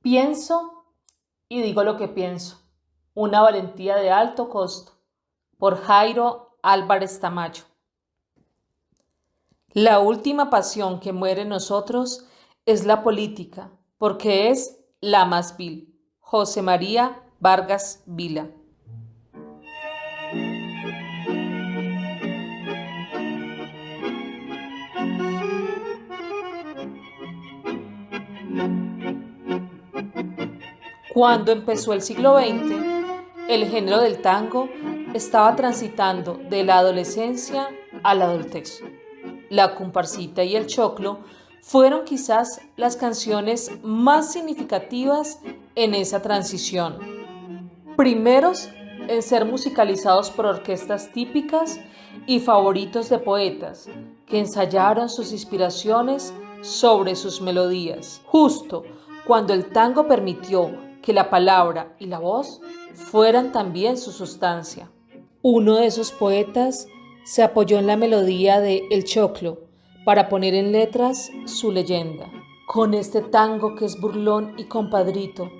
Pienso y digo lo que pienso. Una valentía de alto costo. Por Jairo Álvarez Tamayo. La última pasión que muere en nosotros es la política, porque es la más vil. José María Vargas Vila. Cuando empezó el siglo XX, el género del tango estaba transitando de la adolescencia a la adultez. La comparsita y el choclo fueron quizás las canciones más significativas en esa transición. Primeros en ser musicalizados por orquestas típicas y favoritos de poetas que ensayaron sus inspiraciones sobre sus melodías, justo cuando el tango permitió que la palabra y la voz fueran también su sustancia. Uno de esos poetas se apoyó en la melodía de El Choclo para poner en letras su leyenda. Con este tango que es burlón y compadrito,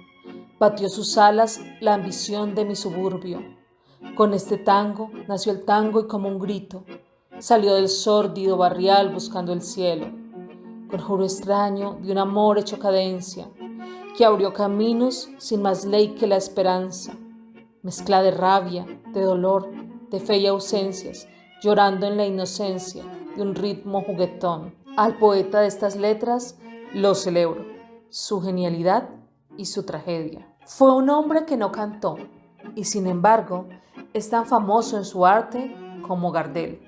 batió sus alas la ambición de mi suburbio. Con este tango nació el tango y como un grito, salió del sórdido barrial buscando el cielo. Conjuro extraño de un amor hecho cadencia, que abrió caminos sin más ley que la esperanza. Mezcla de rabia, de dolor, de fe y ausencias, llorando en la inocencia de un ritmo juguetón. Al poeta de estas letras lo celebro, su genialidad y su tragedia. Fue un hombre que no cantó y sin embargo es tan famoso en su arte como Gardel.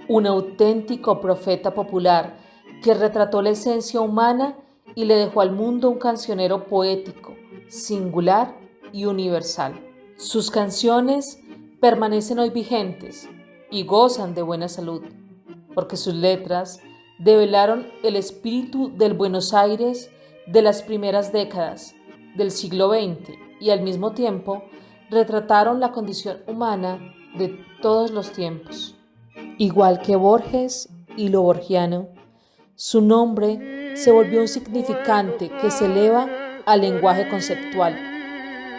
Un auténtico profeta popular que retrató la esencia humana y le dejó al mundo un cancionero poético, singular y universal. Sus canciones permanecen hoy vigentes y gozan de buena salud, porque sus letras develaron el espíritu del Buenos Aires de las primeras décadas del siglo XX y al mismo tiempo retrataron la condición humana de todos los tiempos. Igual que Borges y lo borgiano, su nombre se volvió un significante que se eleva al lenguaje conceptual,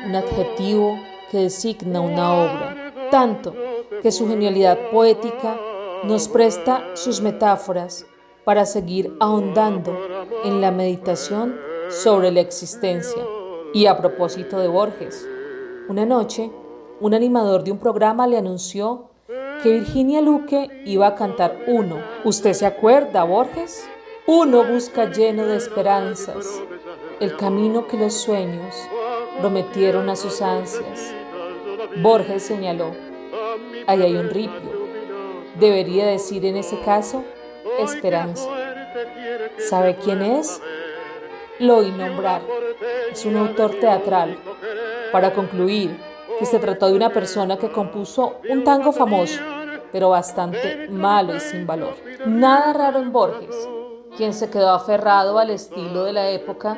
un adjetivo que designa una obra, tanto que su genialidad poética nos presta sus metáforas para seguir ahondando en la meditación sobre la existencia. Y a propósito de Borges, una noche, un animador de un programa le anunció que Virginia Luque iba a cantar Uno. ¿Usted se acuerda, Borges? Uno busca lleno de esperanzas el camino que los sueños prometieron a sus ansias. Borges señaló, ahí hay un ripio. Debería decir en ese caso, esperanza. ¿Sabe quién es? Lo oí nombrar. Es un autor teatral. Para concluir, que se trató de una persona que compuso un tango famoso, pero bastante malo y sin valor. Nada raro en Borges, quien se quedó aferrado al estilo de la época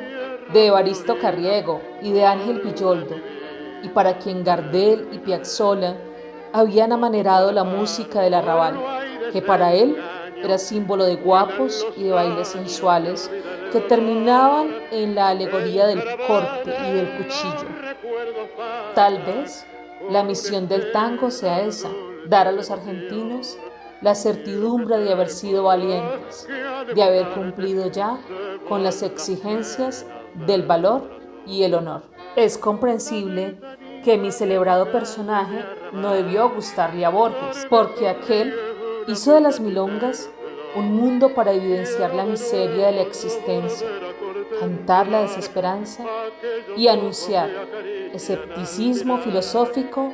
de Evaristo Carriego y de Ángel Villoldo, y para quien Gardel y Piazzolla habían amanerado la música del arrabal, que para él era símbolo de guapos y de bailes sensuales que terminaban en la alegoría del corte y del cuchillo. Tal vez la misión del tango sea esa, dar a los argentinos la certidumbre de haber sido valientes, de haber cumplido ya con las exigencias del valor y el honor. Es comprensible que mi celebrado personaje no debió gustarle a Borges, porque aquel hizo de las milongas un mundo para evidenciar la miseria de la existencia, cantar la desesperanza y anunciar escepticismo filosófico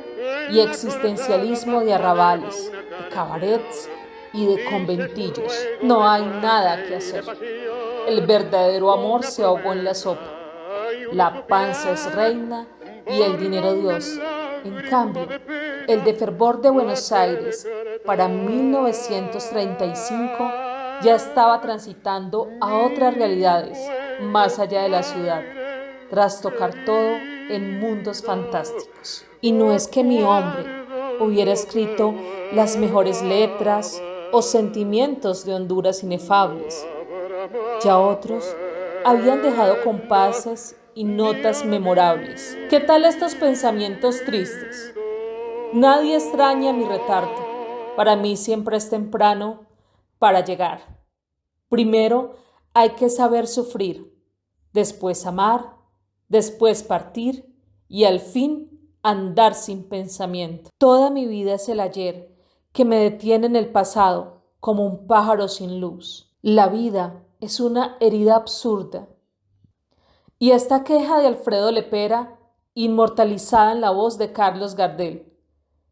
y existencialismo de arrabales, de cabarets y de conventillos. No hay nada que hacer. El verdadero amor se ahogó en la sopa. La panza es reina y el dinero Dios. En cambio, el de fervor de Buenos Aires para 1935 ya estaba transitando a otras realidades más allá de la ciudad, tras tocar todo en mundos fantásticos. Y no es que mi hombre hubiera escrito las mejores letras o sentimientos de Honduras inefables. Ya otros habían dejado compases y notas memorables. ¿Qué tal estos pensamientos tristes? Nadie extraña mi retardo. Para mí siempre es temprano para llegar. Primero hay que saber sufrir, después amar, después partir y al fin andar sin pensamiento. Toda mi vida es el ayer que me detiene en el pasado como un pájaro sin luz. La vida es una herida absurda. Y esta queja de Alfredo Lepera, inmortalizada en la voz de Carlos Gardel.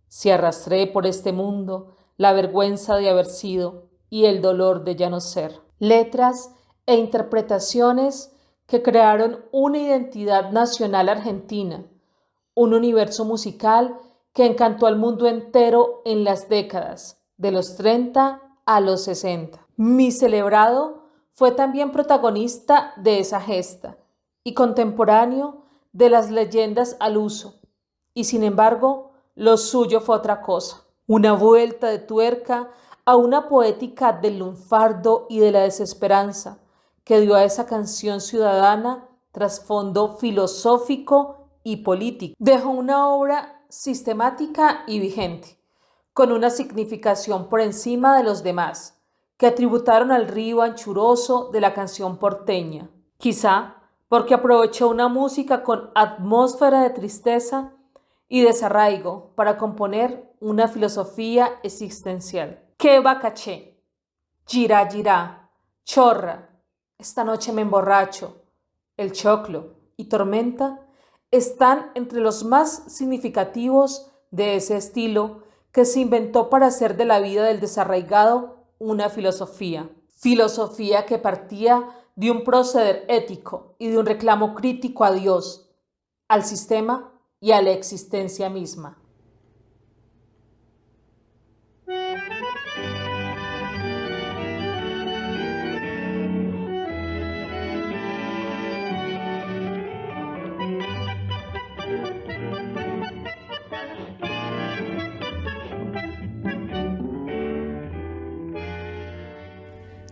Si arrastré por este mundo la vergüenza de haber sido y el dolor de ya no ser. Letras e interpretaciones que crearon una identidad nacional argentina, un universo musical que encantó al mundo entero en las décadas de los 30 a los 60. Mi celebrado fue también protagonista de esa gesta y contemporáneo de las leyendas al uso, y sin embargo, lo suyo fue otra cosa, una vuelta de tuerca a una poética del lunfardo y de la desesperanza que dio a esa canción ciudadana trasfondo filosófico y político. Dejó una obra sistemática y vigente, con una significación por encima de los demás, que tributaron al río anchuroso de la canción porteña. Quizá porque aprovechó una música con atmósfera de tristeza y desarraigo para componer una filosofía existencial. ¡Qué bacaché! Girá, girá, chorra, esta noche me emborracho. El choclo y tormenta están entre los más significativos de ese estilo que se inventó para hacer de la vida del desarraigado una filosofía. Filosofía que partía de un proceder ético y de un reclamo crítico a Dios, al sistema y a la existencia misma.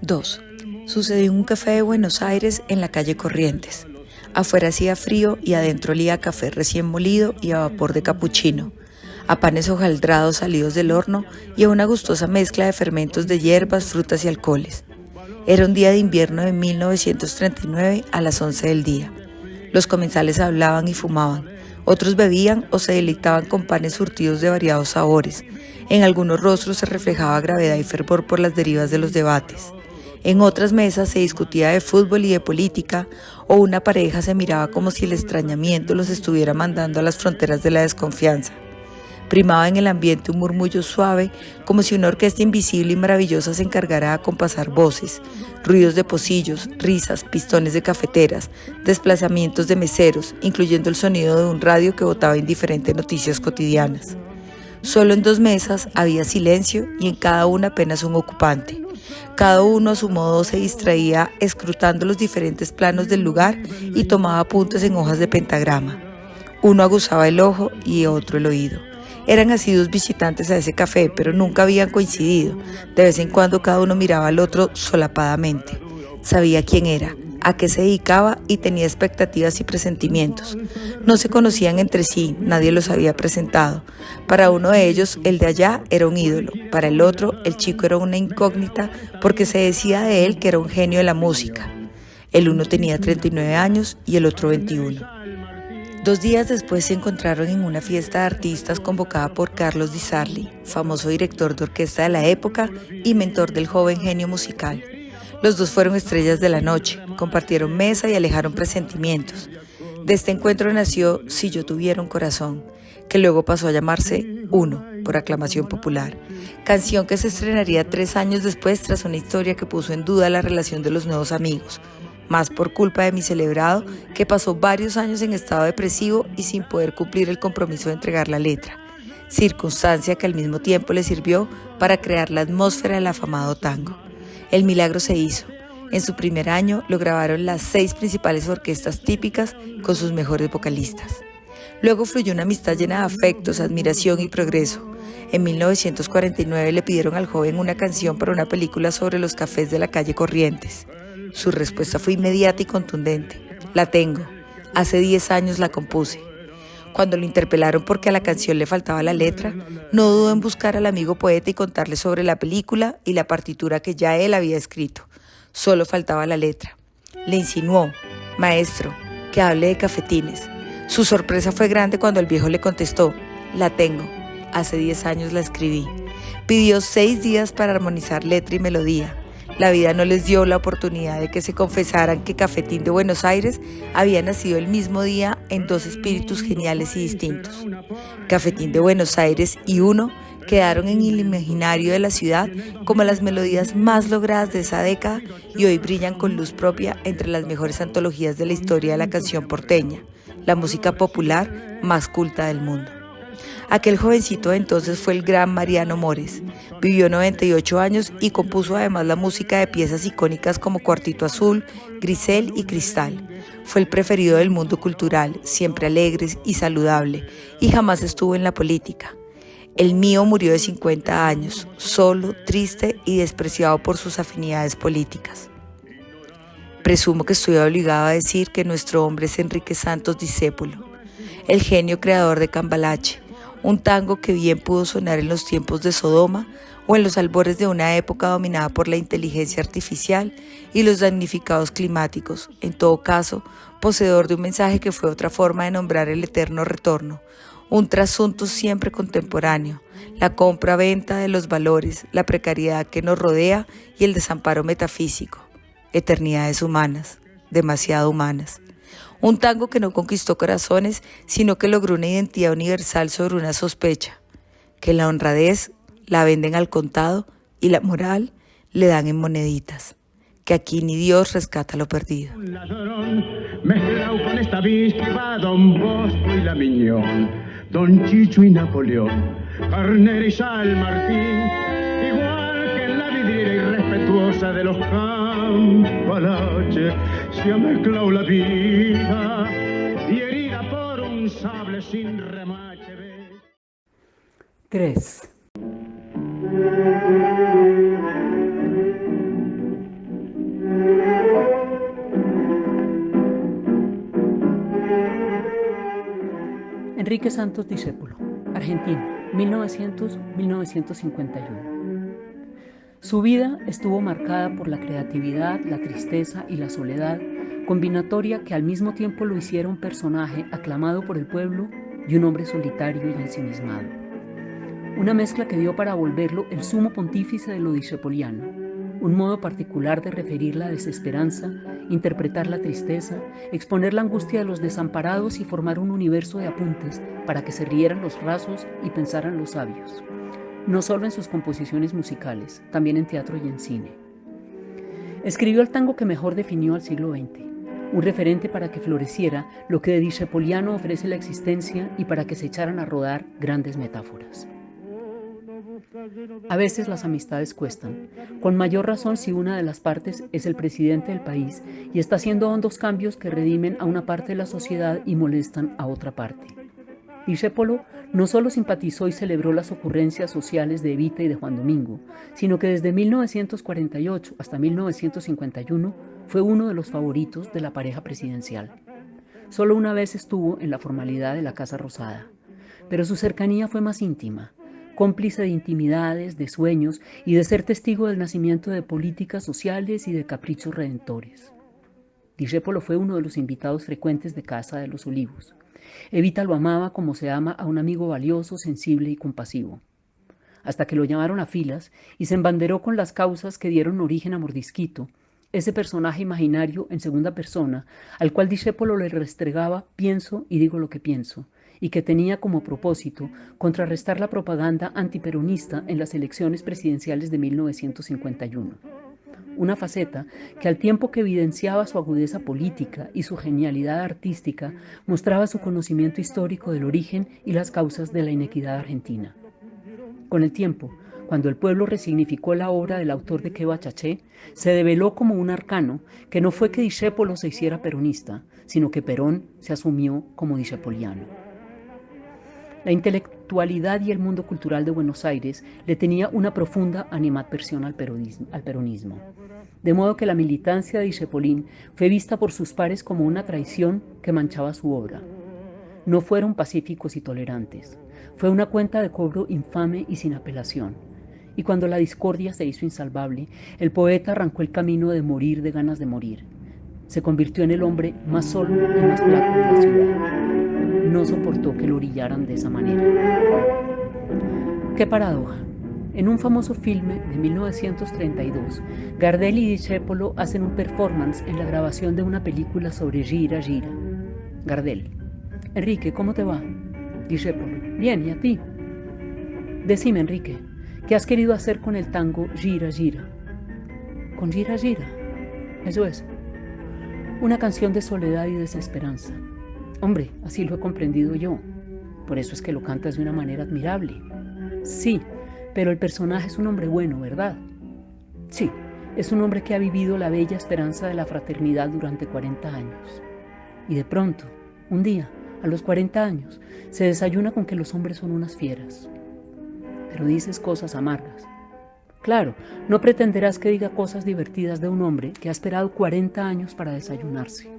Dos. Sucedió en un café de Buenos Aires en la calle Corrientes. Afuera hacía frío y adentro olía a café recién molido y a vapor de capuchino, a panes hojaldrados salidos del horno y a una gustosa mezcla de fermentos de hierbas, frutas y alcoholes. Era un día de invierno de 1939 a las 11 del día. Los comensales hablaban y fumaban, otros bebían o se deleitaban con panes surtidos de variados sabores. En algunos rostros se reflejaba gravedad y fervor por las derivas de los debates. En otras mesas se discutía de fútbol y de política, o una pareja se miraba como si el extrañamiento los estuviera mandando a las fronteras de la desconfianza. Primaba en el ambiente un murmullo suave, como si una orquesta invisible y maravillosa se encargara de acompasar voces, ruidos de pocillos, risas, pistones de cafeteras, desplazamientos de meseros, incluyendo el sonido de un radio que botaba indiferentes noticias cotidianas. Solo en 2 mesas había silencio y en cada una apenas un ocupante. Cada uno a su modo se distraía escrutando los diferentes planos del lugar y tomaba apuntes en hojas de pentagrama. Uno aguzaba el ojo y otro el oído. Eran asiduos visitantes a ese café, pero nunca habían coincidido. De vez en cuando cada uno miraba al otro solapadamente. Sabía quién era, a qué se dedicaba y tenía expectativas y presentimientos. No se conocían entre sí, nadie los había presentado. Para uno de ellos, el de allá era un ídolo. Para el otro, el chico era una incógnita porque se decía de él que era un genio de la música. El uno tenía 39 años y el otro 21. 2 días después se encontraron en una fiesta de artistas convocada por Carlos Di Sarli, famoso director de orquesta de la época y mentor del joven genio musical. Los dos fueron estrellas de la noche, compartieron mesa y alejaron presentimientos. De este encuentro nació Si yo tuviera un corazón, que luego pasó a llamarse Uno, por aclamación popular, canción que se estrenaría 3 años después tras una historia que puso en duda la relación de los nuevos amigos, más por culpa de mi celebrado, que pasó varios años en estado depresivo y sin poder cumplir el compromiso de entregar la letra, circunstancia que al mismo tiempo le sirvió para crear la atmósfera del afamado tango. El milagro se hizo. En su primer año lo grabaron las 6 principales orquestas típicas con sus mejores vocalistas. Luego fluyó una amistad llena de afectos, admiración y progreso. En 1949 le pidieron al joven una canción para una película sobre los cafés de la calle Corrientes. Su respuesta fue inmediata y contundente. La tengo. Hace 10 años la compuse. Cuando lo interpelaron porque a la canción le faltaba la letra, no dudó en buscar al amigo poeta y contarle sobre la película y la partitura que ya él había escrito. Solo faltaba la letra. Le insinuó: maestro, que hable de cafetines. Su sorpresa fue grande cuando el viejo le contestó: la tengo. Hace 10 años la escribí. Pidió 6 días para armonizar letra y melodía. La vida no les dio la oportunidad de que se confesaran que Cafetín de Buenos Aires había nacido el mismo día en 2 espíritus geniales y distintos. Cafetín de Buenos Aires y Uno quedaron en el imaginario de la ciudad como las melodías más logradas de esa década y hoy brillan con luz propia entre las mejores antologías de la historia de la canción porteña, la música popular más culta del mundo. Aquel jovencito de entonces fue el gran Mariano Mores. Vivió 98 años y compuso además la música de piezas icónicas como Cuartito Azul, Grisel y Cristal. Fue el preferido del mundo cultural, siempre alegre y saludable, y jamás estuvo en la política. El mío murió de 50 años, solo, triste y despreciado por sus afinidades políticas. Presumo que estoy obligado a decir que nuestro hombre es Enrique Santos Discépolo, el genio creador de Cambalache, un tango que bien pudo sonar en los tiempos de Sodoma o en los albores de una época dominada por la inteligencia artificial y los damnificados climáticos, en todo caso, poseedor de un mensaje que fue otra forma de nombrar el eterno retorno, un trasunto siempre contemporáneo, la compra-venta de los valores, la precariedad que nos rodea y el desamparo metafísico, eternidades humanas, demasiado humanas. Un tango que no conquistó corazones, sino que logró una identidad universal sobre una sospecha, que la honradez la venden al contado y la moral le dan en moneditas, que aquí ni Dios rescata lo perdido. Mezclado con esta víspera, Don Bosco y la Miñón, Don Chicho y Napoleón, Carnera y San Martín, igual que en la vidriera irrespetuosa de los Cambalache, se ha mezclado la vida y herida por un sable sin remache. 3. Enrique Santos Discépolo, argentino, 1900-1951. Su vida estuvo marcada por la creatividad, la tristeza y la soledad, combinatoria que al mismo tiempo lo hiciera un personaje aclamado por el pueblo y un hombre solitario y ensimismado. Una mezcla que dio para volverlo el sumo pontífice de lo discepoliano, un modo particular de referir la desesperanza, interpretar la tristeza, exponer la angustia de los desamparados y formar un universo de apuntes para que se rieran los rasos y pensaran los sabios. No solo en sus composiciones musicales, también en teatro y en cine. Escribió el tango que mejor definió al siglo XX, un referente para que floreciera lo que de discepoliano ofrece la existencia y para que se echaran a rodar grandes metáforas. A veces las amistades cuestan, con mayor razón si una de las partes es el presidente del país y está haciendo hondos cambios que redimen a una parte de la sociedad y molestan a otra parte. Discépolo no solo simpatizó y celebró las ocurrencias sociales de Evita y de Juan Domingo, sino que desde 1948 hasta 1951 fue uno de los favoritos de la pareja presidencial. Solo una vez estuvo en la formalidad de la Casa Rosada, pero su cercanía fue más íntima, cómplice de intimidades, de sueños y de ser testigo del nacimiento de políticas sociales y de caprichos redentores. Discépolo fue uno de los invitados frecuentes de Casa de los Olivos. Evita lo amaba como se ama a un amigo valioso, sensible y compasivo. Hasta que lo llamaron a filas y se embanderó con las causas que dieron origen a Mordisquito, ese personaje imaginario en segunda persona, al cual Discépolo le restregaba pienso y digo lo que pienso, y que tenía como propósito contrarrestar la propaganda antiperonista en las elecciones presidenciales de 1951. Una faceta que al tiempo que evidenciaba su agudeza política y su genialidad artística, mostraba su conocimiento histórico del origen y las causas de la inequidad argentina. Con el tiempo, cuando el pueblo resignificó la obra del autor de Queva Chaché, se develó como un arcano que no fue que Discépolo se hiciera peronista, sino que Perón se asumió como discepoliano. La intelectualidad y el mundo cultural de Buenos Aires le tenía una profunda animadversión al peronismo. de modo que la militancia de Discépolín fue vista por sus pares como una traición que manchaba su obra. No fueron pacíficos y tolerantes. Fue una cuenta de cobro infame y sin apelación. Y cuando la discordia se hizo insalvable, el poeta arrancó el camino de morir de ganas de morir. Se convirtió en el hombre más solo y más flaco de la ciudad. No soportó que lo orillaran de esa manera. ¡Qué paradoja! En un famoso filme de 1932, Gardel y Discépolo hacen un performance en la grabación de una película sobre Gira, Gira. Gardel: Enrique, ¿cómo te va? Discépolo: bien, ¿y a ti? Decime, Enrique, ¿qué has querido hacer con el tango Gira, Gira? ¿Con Gira, Gira? Eso es. Una canción de soledad y desesperanza. Hombre, así lo he comprendido yo. Por eso es que lo cantas de una manera admirable. Sí, pero el personaje es un hombre bueno, ¿verdad? Sí, es un hombre que ha vivido la bella esperanza de la fraternidad durante 40 años. Y de pronto, un día, a los 40 años, se desayuna con que los hombres son unas fieras. Pero dices cosas amargas. Claro, no pretenderás que diga cosas divertidas de un hombre que ha esperado 40 años para desayunarse.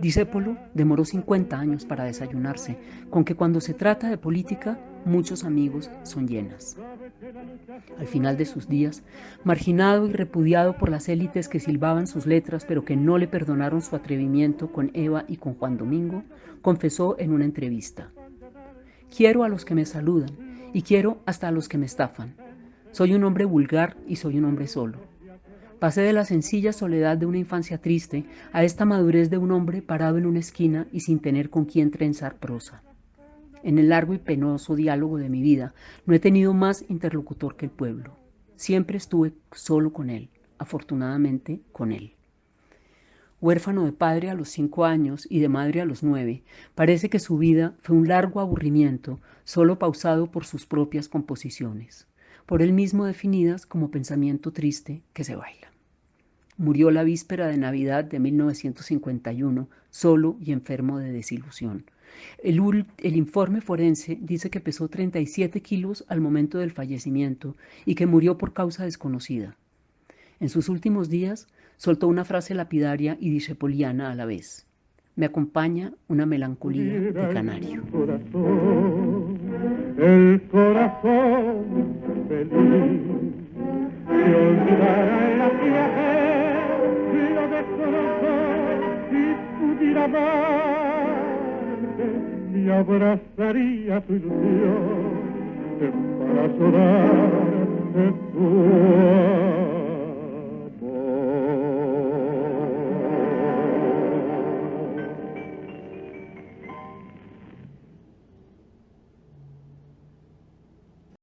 Discépolo demoró 50 años para desayunarse, con que cuando se trata de política, muchos amigos son llenas. Al final de sus días, marginado y repudiado por las élites que silbaban sus letras pero que no le perdonaron su atrevimiento con Eva y con Juan Domingo, confesó en una entrevista: quiero a los que me saludan y quiero hasta a los que me estafan. Soy un hombre vulgar y soy un hombre solo. Pasé de la sencilla soledad de una infancia triste a esta madurez de un hombre parado en una esquina y sin tener con quién trenzar prosa. En el largo y penoso diálogo de mi vida no he tenido más interlocutor que el pueblo. Siempre estuve solo con él, afortunadamente con él. Huérfano de padre a los 5 años y de madre a los 9, parece que su vida fue un largo aburrimiento, solo pausado por sus propias composiciones, por él mismo definidas como pensamiento triste que se baila. Murió la víspera de Navidad de 1951, solo y enfermo de desilusión. El informe forense dice que pesó 37 kilos al momento del fallecimiento y que murió por causa desconocida. En sus últimos días soltó una frase lapidaria y discepoliana a la vez: me acompaña una melancolía de canario. El corazón feliz se olvidará en la viaje si lo desconozco y pudiera amarte y abrazaría tu ilusión para llorar de tu